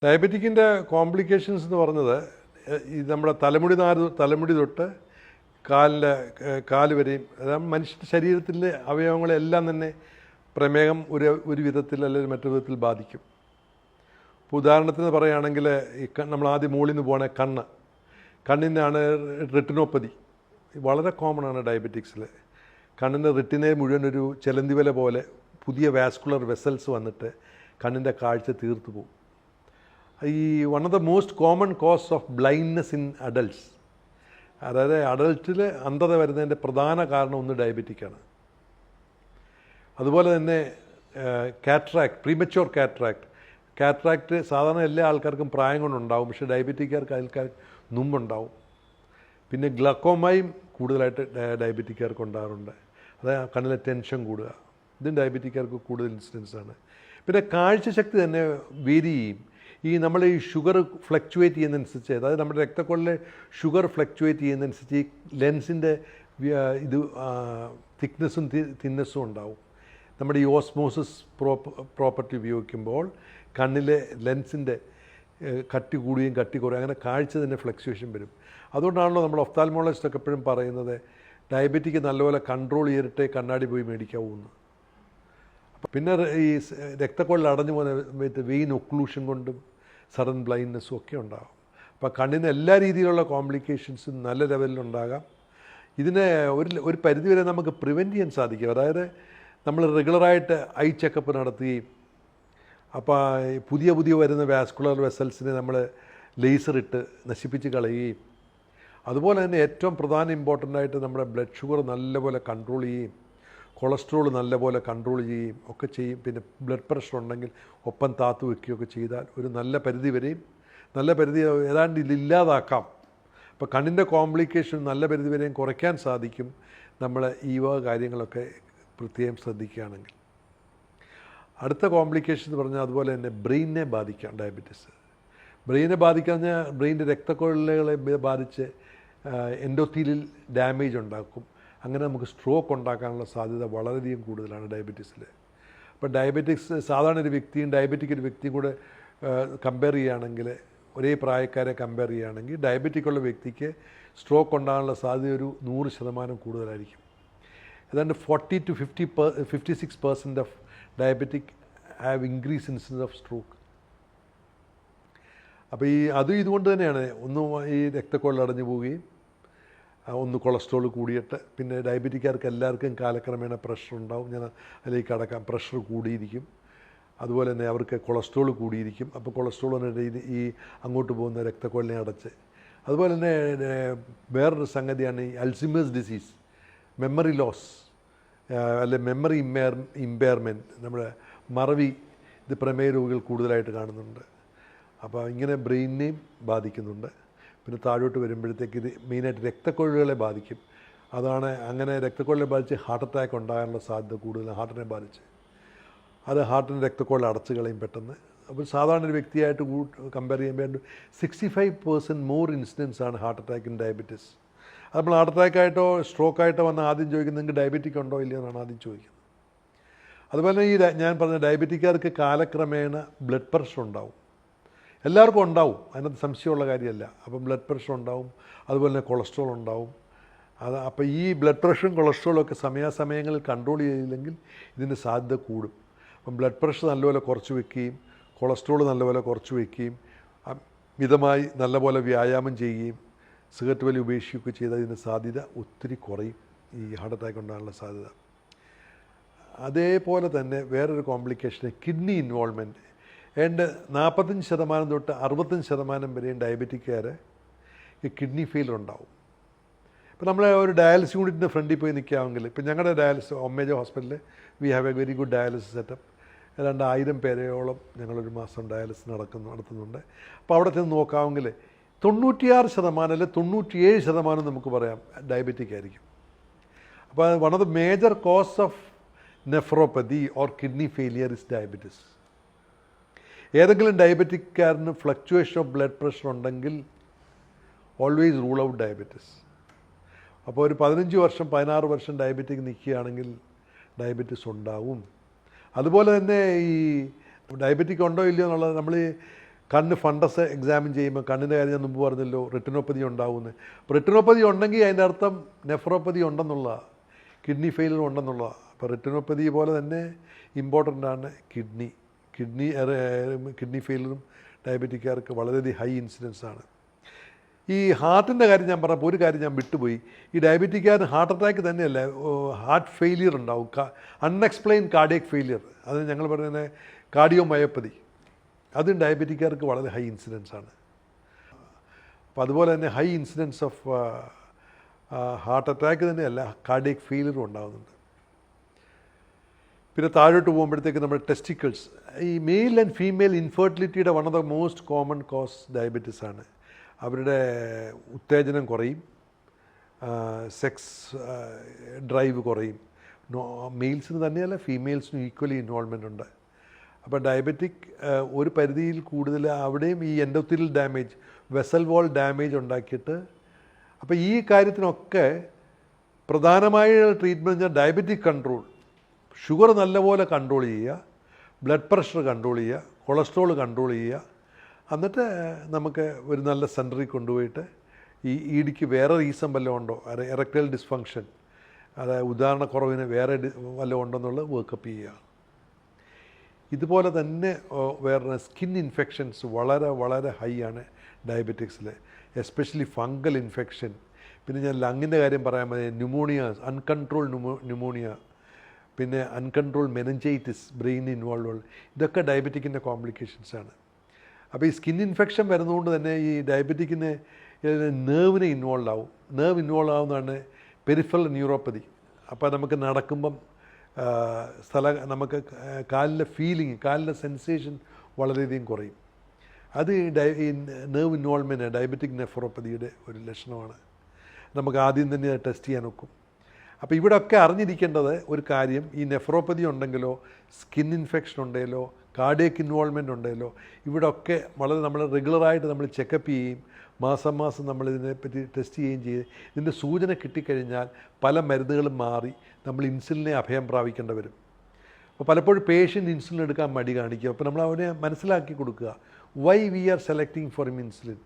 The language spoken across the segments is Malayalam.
ഡയബറ്റിക്കിൻ്റെ കോംപ്ലിക്കേഷൻസ് എന്ന് പറഞ്ഞത് ഈ നമ്മുടെ തലമുടി തൊട്ട് കാല് വരെയും, അതായത് മനുഷ്യൻ്റെ ശരീരത്തിൻ്റെ അവയവങ്ങളെല്ലാം തന്നെ പ്രമേഹം ഒരു വിധത്തിൽ അല്ലെങ്കിൽ മറ്റൊരു വിധത്തിൽ ബാധിക്കും. ഇപ്പോൾ ഉദാഹരണത്തിന് പറയുകയാണെങ്കിൽ നമ്മൾ ആദ്യം മുകളിൽ നിന്ന് പോകണേ കണ്ണിനാണ് റെറ്റിനോപ്പതി വളരെ കോമൺ ആണ് ഡയബറ്റിക്സിൽ. കണ്ണിൻ്റെ റെറ്റിനെ മുഴുവൻ ഒരു ചെലന്തി വല പോലെ പുതിയ വാസ്കുലർ വെസൽസ് വന്നിട്ട് കണ്ണിൻ്റെ കാഴ്ച തീർത്തു പോകും. ഈ one of the most common cos of blindness in adults, അതായത് അഡൾട്ടിൽ അന്ധത വരുന്നതിൻ്റെ പ്രധാന കാരണം ഒന്ന് ഡയബറ്റിക്കാണ്. അതുപോലെ തന്നെ പ്രീമച്യൂർ കാറ്ററാക്ട് സാധാരണ എല്ലാ ആൾക്കാർക്കും പ്രായം കൊണ്ടുണ്ടാവും, പക്ഷേ ഡയബറ്റിക്കാർക്ക് മുമ്പുണ്ടാവും. പിന്നെ ഗ്ലക്കോമയും കൂടുതലായിട്ട് ഡയബറ്റിക്കാർക്ക് ഉണ്ടാകാറുണ്ട്, അതായത് കണ്ണിലെ ടെൻഷൻ കൂടുക, ഇതും ഡയബറ്റിക്കാർക്ക് കൂടുതൽ ഇൻസിഡൻസാണ്. പിന്നെ കാഴ്ചശക്തി തന്നെ വേരി ചെയ്യും. നമ്മൾ ഈ ഷുഗർ ഫ്ലക്ച്വേറ്റ് ചെയ്യുന്നതനുസരിച്ച്, അതായത് നമ്മുടെ രക്തക്കുഴലിലെ ഷുഗർ ഫ്ലക്ച്വേറ്റ് ചെയ്യുന്നതനുസരിച്ച് ഈ ലെൻസിൻ്റെ തിക്നെസ്സും തിന്നസ്സും ഉണ്ടാവും. നമ്മുടെ ഈ ഓസ്മോസിസ് പ്രോപ്പർട്ടി ഉപയോഗിക്കുമ്പോൾ കണ്ണിലെ ലെൻസിൻ്റെ കട്ടി കൂടുകയും കട്ടി കുറയും, അങ്ങനെ കാഴ്ച തന്നെ ഫ്ലക്ച്വേഷൻ വരും. അതുകൊണ്ടാണല്ലോ നമ്മൾ ഒഫ്താൽമോളജിസ്റ്റൊക്കെ എപ്പോഴും പറയുന്നത് ഡയബറ്റിക്ക് നല്ലപോലെ കൺട്രോൾ ചെയ്തിട്ടേ കണ്ണാടി പോയി മേടിക്കാവൂന്ന്. പിന്നെ ഈ രക്തക്കുഴൽ അടഞ്ഞു പോകുന്ന വെയിൻ ഒക്ലൂഷൻ കൊണ്ടും സഡൻ ബ്ലൈൻഡ്നെസ്സും ഒക്കെ ഉണ്ടാകും. അപ്പോൾ കണ്ണിന് എല്ലാ രീതിയിലുള്ള കോംപ്ലിക്കേഷൻസും നല്ല ലെവലിലുണ്ടാകാം. ഇതിനെ ഒരു പരിധിവരെ നമുക്ക് പ്രിവെൻറ്റ് ചെയ്യാൻ സാധിക്കും. അതായത് നമ്മൾ റെഗുലറായിട്ട് ഐ ചെക്കപ്പ് നടത്തുകയും, അപ്പോൾ പുതിയ വരുന്ന വാസ്കുലർ വെസൽസിനെ നമ്മൾ ലേസറിട്ട് നശിപ്പിച്ച് കളയുകയും, അതുപോലെ തന്നെ ഏറ്റവും ഇമ്പോർട്ടൻ്റായിട്ട് നമ്മുടെ ബ്ലഡ് ഷുഗർ നല്ലപോലെ കൺട്രോൾ ചെയ്യുകയും കൊളസ്ട്രോൾ നല്ലപോലെ കൺട്രോൾ ചെയ്യുകയും ഒക്കെ ചെയ്യും. പിന്നെ ബ്ലഡ് പ്രഷർ ഉണ്ടെങ്കിൽ ഒപ്പം താത്തു വയ്ക്കുകയൊക്കെ ചെയ്താൽ ഒരു നല്ല പരിധി ഏതാണ്ട് ഇല്ലാതാക്കാം. അപ്പോൾ കണ്ണിൻ്റെ കോംപ്ലിക്കേഷൻ നല്ല പരിധി വരെയും കുറയ്ക്കാൻ സാധിക്കും നമ്മൾ ഈ വക കാര്യങ്ങളൊക്കെ പ്രത്യേകം ശ്രദ്ധിക്കുകയാണെങ്കിൽ. അടുത്ത കോംപ്ലിക്കേഷൻ എന്ന് പറഞ്ഞാൽ അതുപോലെ തന്നെ ബ്രെയിനിനെ ബാധിക്കാം ഡയബറ്റീസ്. ബ്രെയിനെ ബാധിക്കാന്ന് പറഞ്ഞാൽ ബ്രെയിനിൻ്റെ രക്തക്കുഴലുകളെ ബാധിച്ച് എൻഡോത്തീലിയൽ ഡാമേജ് ഉണ്ടാക്കും. അങ്ങനെ നമുക്ക് സ്ട്രോക്ക് ഉണ്ടാക്കാനുള്ള സാധ്യത വളരെയധികം കൂടുതലാണ് ഡയബറ്റീസിൽ. അപ്പോൾ സാധാരണ ഒരു വ്യക്തിയും ഡയബറ്റിക് ഒരു വ്യക്തിയും കൂടെ കമ്പയർ ചെയ്യുകയാണെങ്കിൽ, ഒരേ പ്രായക്കാരെ കമ്പയർ ചെയ്യുകയാണെങ്കിൽ ഡയബറ്റിക്കുള്ള വ്യക്തിക്ക് സ്ട്രോക്ക് ഉണ്ടാകാനുള്ള സാധ്യത ഒരു 100% കൂടുതലായിരിക്കും. ഏതാണ്ട് 40 to 56% of diabetic have increase incidents of stroke. അപ്പോൾ ഇതുകൊണ്ട് തന്നെയാണ് ഒന്ന് ഈ രക്തക്കുഴൽ അടഞ്ഞു പോവുകയും, ഒന്ന് കൊളസ്ട്രോൾ കൂടിയിട്ട്, പിന്നെ ഡയബറ്റിക്കാർക്ക് എല്ലാവർക്കും കാലക്രമേണ പ്രഷർ ഉണ്ടാവും. ഞാൻ അതിലേക്ക് കടക്കാം. പ്രഷർ കൂടിയിരിക്കും, അതുപോലെ തന്നെ അവർക്ക് കൊളസ്ട്രോൾ കൂടിയിരിക്കും. അപ്പോൾ കൊളസ്ട്രോൾ ഈ അങ്ങോട്ട് പോകുന്ന രക്തക്കുഴലിനെ അടച്ച്, അതുപോലെ തന്നെ വേറൊരു സംഗതിയാണ് ഈ അൽസിമേഴ്സ് ഡിസീസ്, മെമ്മറി ലോസ് അല്ലെ മെമ്മറി ഇമ്പയർമെൻറ്റ്, നമ്മുടെ മറവി, ഇത് പ്രമേയ രോഗികൾ കൂടുതലായിട്ട് കാണുന്നുണ്ട്. അപ്പോൾ ഇങ്ങനെ ബ്രെയിനിനെയും ബാധിക്കുന്നുണ്ട്. പിന്നെ താഴോട്ട് വരുമ്പോഴത്തേക്ക് ഇത് മെയിനായിട്ട് രക്തക്കുഴലുകളെ ബാധിക്കും. അങ്ങനെ രക്തക്കുഴലിനെ ബാധിച്ച് ഹാർട്ട് അറ്റാക്ക് ഉണ്ടാകാനുള്ള സാധ്യത കൂടുതൽ. ഹാർട്ടിനെ ബാധിച്ച് അത് ഹാർട്ടിന് രക്തക്കുഴൽ അടച്ചു കളയും പെട്ടെന്ന്. അപ്പോൾ സാധാരണ ഒരു വ്യക്തിയായിട്ട് കമ്പയർ ചെയ്യുമ്പോൾ 65% മോർ ഇൻസിഡൻസ് ആണ് ഹാർട്ട് അറ്റാക്ക് ഇൻ ഡയബറ്റീസ്. അത് നമ്മൾ ഹാർട്ട് അറ്റാക്കായിട്ടോ സ്ട്രോക്കായിട്ടോ വന്ന് ആദ്യം ചോദിക്കുന്നത് നിങ്ങൾക്ക് ഡയബറ്റിക് ഉണ്ടോ ഇല്ലയോ എന്നാണ് ആദ്യം ചോദിക്കുന്നത്. അതുപോലെ ഞാൻ പറഞ്ഞ ഡയബറ്റിക്കാർക്ക് കാലക്രമേണ ബ്ലഡ് പ്രഷർ ഉണ്ടാവും. എല്ലാവർക്കും ഉണ്ടാവും, അതിനകത്ത് സംശയമുള്ള കാര്യമല്ല. അപ്പം ബ്ലഡ് പ്രഷർ ഉണ്ടാവും, അതുപോലെ തന്നെ കൊളസ്ട്രോൾ ഉണ്ടാവും. അപ്പോൾ ഈ ബ്ലഡ് പ്രഷറും കൊളസ്ട്രോളും ഒക്കെ സമയാസമയങ്ങളിൽ കൺട്രോൾ ചെയ്തില്ലെങ്കിൽ ഇതിൻ്റെ സാധ്യത കൂടും. അപ്പം ബ്ലഡ് പ്രഷർ നല്ലപോലെ കുറച്ച് വയ്ക്കുകയും കൊളസ്ട്രോൾ നല്ലപോലെ കുറച്ച് വയ്ക്കുകയും മിതമായി നല്ലപോലെ വ്യായാമം ചെയ്യുകയും സിഗരറ്റ് വലി ഉപേക്ഷിക്കുകയൊക്കെ ചെയ്താൽ ഇതിൻ്റെ സാധ്യത ഒത്തിരി കുറയും, ഈ ഹാർട്ട് അറ്റാക്ക് ഉണ്ടാകാനുള്ള സാധ്യത. അതേപോലെ തന്നെ വേറൊരു കോംപ്ലിക്കേഷൻ കിഡ്നി ഇൻവോൾവ്മെൻറ്റ്. 45% തൊട്ട് 65% വരെയും ഡയബറ്റിക്കാർ ഈ കിഡ്നി ഫെയിലർ ഉണ്ടാവും. ഇപ്പോൾ നമ്മൾ ഒരു ഡയാലിസിസ് യൂണിറ്റിൻ്റെ ഫ്രണ്ടിൽ പോയി നിൽക്കുകയാണെങ്കിൽ, ഇപ്പോൾ ഞങ്ങളുടെ ഒമേജ ഹോസ്പിറ്റലിൽ we have A very good dialysis setup. ഏതാണ്ട് 1000 പേരെയോളം ഞങ്ങളൊരു മാസം ഡയാലിസിസ് നടത്തുന്നുണ്ട്. അപ്പോൾ അവിടെ ചെന്ന് നോക്കാമെങ്കിൽ 96% അല്ലെങ്കിൽ 97% നമുക്ക് പറയാം ഡയബറ്റിക് ആയിരിക്കും. അപ്പോൾ one of the major cos of nephropathy or kidney failure is diabetes. ഏതെങ്കിലും ഡയബറ്റിക്കാരന് ഫ്ലക്ച്വേഷൻ ഓഫ് ബ്ലഡ് പ്രഷർ ഉണ്ടെങ്കിൽ ഓൾവേസ് റൂൾ ഔട്ട് ഡയബറ്റിസ്. അപ്പോൾ ഒരു 15 വർഷം 16 വർഷം ഡയബറ്റിക് നിൽക്കുകയാണെങ്കിൽ ഡയബറ്റിസ് ഉണ്ടാവും. അതുപോലെ തന്നെ ഈ ഡയബറ്റിക് ഉണ്ടോ ഇല്ലയോ എന്നുള്ളത് നമ്മൾ കണ്ണ് ഫണ്ടസ് എക്സാമിൻ ചെയ്യുമ്പോൾ കണ്ണിൻ്റെ കാര്യം ഞാൻ മുമ്പ് പറഞ്ഞല്ലോ, റെറ്റിനോപ്പതി ഉണ്ടാവുന്നത്. അപ്പോൾ റെറ്റിനോപ്പതി ഉണ്ടെങ്കിൽ അതിൻ്റെ അർത്ഥം നെഫ്രോപ്പതി ഉണ്ടെന്നുള്ള, കിഡ്നി ഫെയിലിയർ ഉണ്ടെന്നുള്ള. അപ്പോൾ റെറ്റിനോപ്പതി പോലെ തന്നെ ഇമ്പോർട്ടൻ്റ് ആണ് കിഡ്നി ഫെയിലിയറും ഡയബറ്റിക്കാർക്ക് വളരെയധികം ഹൈ ഇൻസിഡൻസ് ആണ്. ഈ ഹാർട്ടിൻ്റെ കാര്യം ഞാൻ പറഞ്ഞപ്പോൾ ഒരു കാര്യം ഞാൻ വിട്ടുപോയി. ഈ ഡയബറ്റിക്കാരന് ഹാർട്ട് അറ്റാക്ക് തന്നെയല്ല, ഹാർട്ട് ഫെയിലിയർ ഉണ്ടാവും, അൺഎക്സ്പ്ലെയിൻ കാർഡിയക് ഫെയിലിയർ. അത് ഞങ്ങൾ പറയുന്നത് കാർഡിയോമയോപ്പതി. അതും ഡയബറ്റിക്കാർക്ക് വളരെ ഹൈ ഇൻസിഡൻസ് ആണ്. അപ്പോൾ അതുപോലെ തന്നെ high incidence of heart attack തന്നെയല്ല, കാർഡിയക് ഫെയിലിയറും ഉണ്ടാകുന്നുണ്ട്. പിന്നെ താഴോട്ട് പോകുമ്പോഴത്തേക്ക് നമ്മുടെ ടെസ്റ്റിക്കിൾസ്, ഈ മെയിൽ ആൻഡ് ഫീമെയിൽ ഇൻഫെർട്ടിലിറ്റിയുടെ one of the most common cause diabetes ആണ്. അവരുടെ ഉത്തേജനം കുറയും, സെക്സ് ഡ്രൈവ് കുറയും. മെയിൽസിന് തന്നെയല്ല, ഫീമെയിൽസിനും ഈക്വലി ഇൻവോൾവ്മെൻ്റ് ഉണ്ട്. അപ്പോൾ ഡയബറ്റിക് ഒരു പരിധിയിൽ കൂടുതൽ അവിടെയും ഈ endothelial damage, vessel wall damage ഉണ്ടാക്കിയിട്ട്, അപ്പോൾ ഈ കാര്യത്തിനൊക്കെ പ്രധാനമായ ട്രീറ്റ്മെൻറ്റ് ഡയബറ്റിക് കൺട്രോൾ, ഷുഗർ നല്ലപോലെ കൺട്രോൾ ചെയ്യുക, ബ്ലഡ് പ്രഷർ കൺട്രോൾ ചെയ്യുക, കൊളസ്ട്രോൾ കൺട്രോൾ ചെയ്യുക. എന്നിട്ട് നമുക്ക് ഒരു നല്ല സെൻറ്ററിൽ കൊണ്ടുപോയിട്ട് ഈ ഇടിക്ക് വേറെ റീസൺ വല്ലതും ഉണ്ടോ, എറക്ടൈൽ ഡിസ്ഫങ്ഷൻ, അതായത് ഉദാഹരണക്കുറവിന് വേറെ വല്ലതും ഉണ്ടെന്നുള്ളത് വർക്കപ്പ് ചെയ്യുക. ഇതുപോലെ തന്നെ വേറെ സ്കിൻ ഇൻഫെക്ഷൻസ് വളരെ വളരെ ഹൈ ആണ് ഡയബറ്റിക്സിൽ, എസ്പെഷ്യലി ഫംഗൽ ഇൻഫെക്ഷൻ. പിന്നെ ഞാൻ ലങ്ങിൻ്റെ കാര്യം പറയാൻ മതി, ന്യൂമോണിയ, അൺകൺട്രോൾ ന്യൂമോണിയ, പിന്നെ അൺകൺട്രോൾ മെനഞ്ചൈറ്റിസ്, ബ്രെയിൻ ഇൻവോൾവ്, ഇതൊക്കെ ഡയബറ്റിക്കിൻ്റെ കോംപ്ലിക്കേഷൻസാണ്. അപ്പോൾ ഈ സ്കിൻ ഇൻഫെക്ഷൻ വരുന്നതുകൊണ്ട് തന്നെ ഈ ഡയബറ്റിക്കിന് നെർവിനെ ഇൻവോൾവ് ആവും. നെർവ് ഇൻവോൾവ് ആവുന്നതാണ് പെരിഫറൽ ന്യൂറോപ്പതി. അപ്പോൾ നമുക്ക് നടക്കുമ്പം നമുക്ക് കാലിലെ ഫീലിംഗ്, കാലിലെ സെൻസേഷൻ വളരെയധികം കുറയും. അത് ഈ നെർവ് ഇൻവോൾവ്മെൻറ്റ് ഡയബറ്റിക് നെഫ്രോപ്പതിയുടെ ഒരു ലക്ഷണമാണ്. നമുക്ക് ആദ്യം തന്നെ ടെസ്റ്റ് ചെയ്യാൻ ഒക്കും. അപ്പോൾ ഇവിടെയൊക്കെ അറിഞ്ഞിരിക്കേണ്ടത് ഒരു കാര്യം, ഈ നെഫ്രോപ്പതി ഉണ്ടെങ്കിലോ, സ്കിൻ ഇൻഫെക്ഷൻ ഉണ്ടെങ്കിലോ, കാർഡിയക് ഇൻവോൾവ്മെൻ്റ് ഉണ്ടെങ്കിലോ, ഇവിടെയൊക്കെ വളരെ നമ്മൾ റെഗുലറായിട്ട് നമ്മൾ ചെക്കപ്പ് ചെയ്യുകയും മാസം മാസം നമ്മളിതിനെപ്പറ്റി ടെസ്റ്റ് ചെയ്യുകയും ചെയ്ത് ഇതിൻ്റെ സൂചന കിട്ടിക്കഴിഞ്ഞാൽ പല മരുന്നുകളും മാറി നമ്മൾ ഇൻസുലിനെ അഭയം പ്രാപിക്കേണ്ടി വരും. അപ്പോൾ പലപ്പോഴും പേഷ്യൻ്റ് ഇൻസുലിൻ എടുക്കാൻ മടി കാണിക്കുക. അപ്പോൾ നമ്മൾ അവനെ മനസ്സിലാക്കി കൊടുക്കുക, why we are selecting for insulin.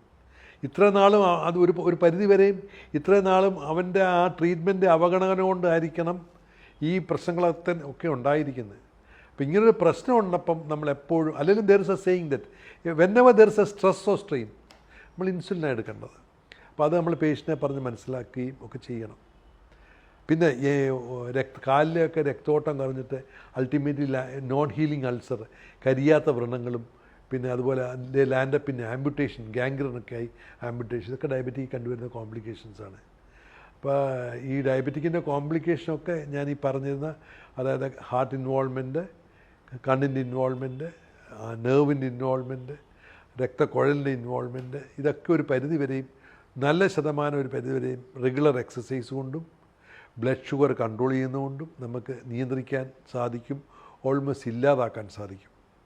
ഇത്ര നാളും അത് ഒരു പരിധി വരെയും ഇത്രയും നാളും അവൻ്റെ ആ ട്രീറ്റ്മെൻറ്റ് അവഗണന കൊണ്ടായിരിക്കണം ഈ പ്രശ്നങ്ങളൊക്കെ ഒക്കെ ഉണ്ടായിരിക്കുന്നത്. അപ്പോൾ ഇങ്ങനൊരു പ്രശ്നം ഉണ്ടപ്പം നമ്മളെപ്പോഴും, അല്ലെങ്കിൽ there is A saying that whenever there is A stress or strain നമ്മൾ ഇൻസുലിനാണ് എടുക്കേണ്ടത്. അപ്പോൾ അത് നമ്മൾ പേഷ്യൻറ്റിനെ പറഞ്ഞ് മനസ്സിലാക്കുകയും ഒക്കെ ചെയ്യണം. പിന്നെ കാലിലെയൊക്കെ രക്തോട്ടം കുറഞ്ഞിട്ട് അൾട്ടിമേറ്റ്ലി നോൺ ഹീലിംഗ് അൾസർ, കരിയാത്ത വ്രണങ്ങളും, പിന്നെ അതുപോലെ അതിൻ്റെ ലാൻഡപ്പിൻ്റെ ആംബുട്ടേഷൻ, ഗാംഗ്രീനൊക്കെ ആയി ആംബുട്ടേഷൻ, ഇതൊക്കെ ഡയബറ്റിക് കണ്ടുവരുന്ന കോംപ്ലിക്കേഷൻസാണ്. അപ്പോൾ ഈ ഡയബറ്റിക്കിൻ്റെ കോംപ്ലിക്കേഷനൊക്കെ ഞാൻ ഈ പറഞ്ഞിരുന്ന, അതായത് ഹാർട്ട് ഇൻവോൾവ്മെൻറ്റ്, കണ്ണിൻ്റെ ഇൻവോൾവ്മെൻറ്റ്, നെർവിൻ്റെ ഇൻവോൾവ്മെൻറ്റ്, രക്തക്കുഴലിൻ്റെ ഇൻവോൾവ്മെൻറ്റ്, ഇതൊക്കെ ഒരു പരിധി വരെയും, നല്ല ശതമാനം ഒരു പരിധി വരെയും റെഗുലർ എക്സസൈസ് കൊണ്ടും ബ്ലഡ് ഷുഗർ കൺട്രോൾ ചെയ്യുന്നതുകൊണ്ടും നമുക്ക് നിയന്ത്രിക്കാൻ സാധിക്കും, ഓൾമോസ്റ്റ് ഇല്ലാതാക്കാൻ സാധിക്കും.